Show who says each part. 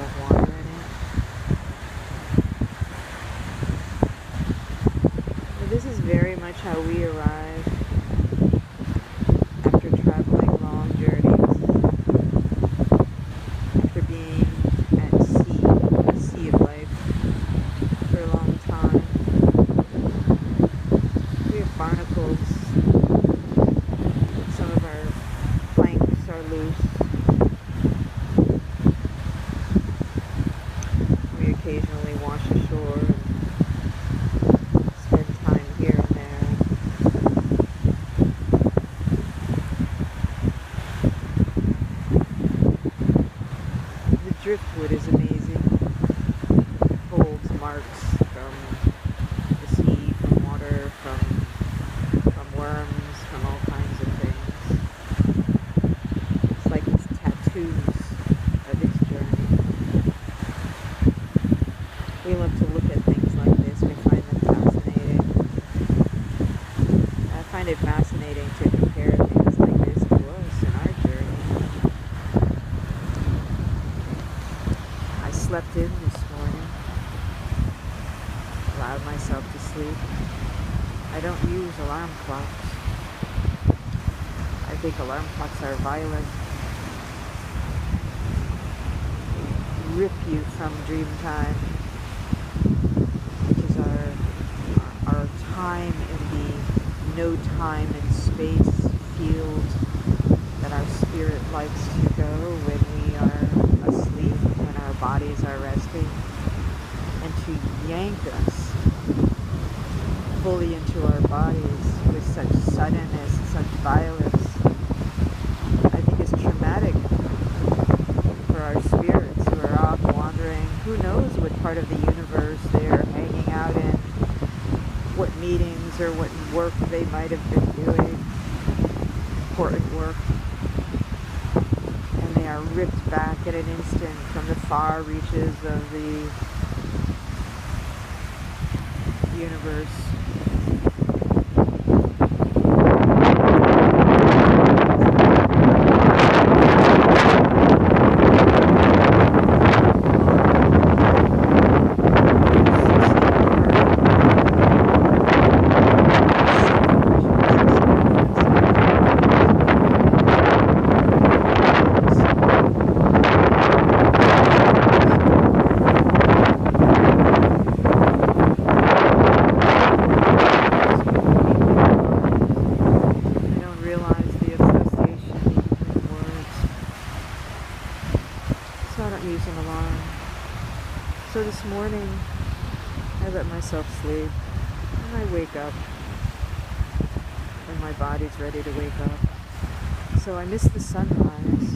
Speaker 1: of water in it. But this is very much how we arrive after traveling long journeys, after being at sea, the sea of life, for a long time. We have barnacles. Some of our planks are loose. We occasionally wash ashore and spend time here and there. The driftwood is amazing. It holds marks from the sea, from water, from worms, from all kinds of things. It's like it's tattoos of its journey. We love to look at things like this. We find them fascinating. I find it fascinating to compare things like this to us in our journey. I slept in this morning, allowed myself to sleep. I don't use alarm clocks. I think alarm clocks are violent. They rip you from dream time, which is our time in the no time and space field that our spirit likes to go when we are asleep, when our bodies are resting, and to yank us fully into our bodies with such suddenness, such violence, I think is traumatic for our spirits who are off wandering. Who knows what part of the universe they're hanging out in, what meetings or what work they might have been doing, important work, and they are ripped back at an instant from the far reaches of the universe. So this morning, I let myself sleep, and I wake up, and my body's ready to wake up. So I missed the sunrise.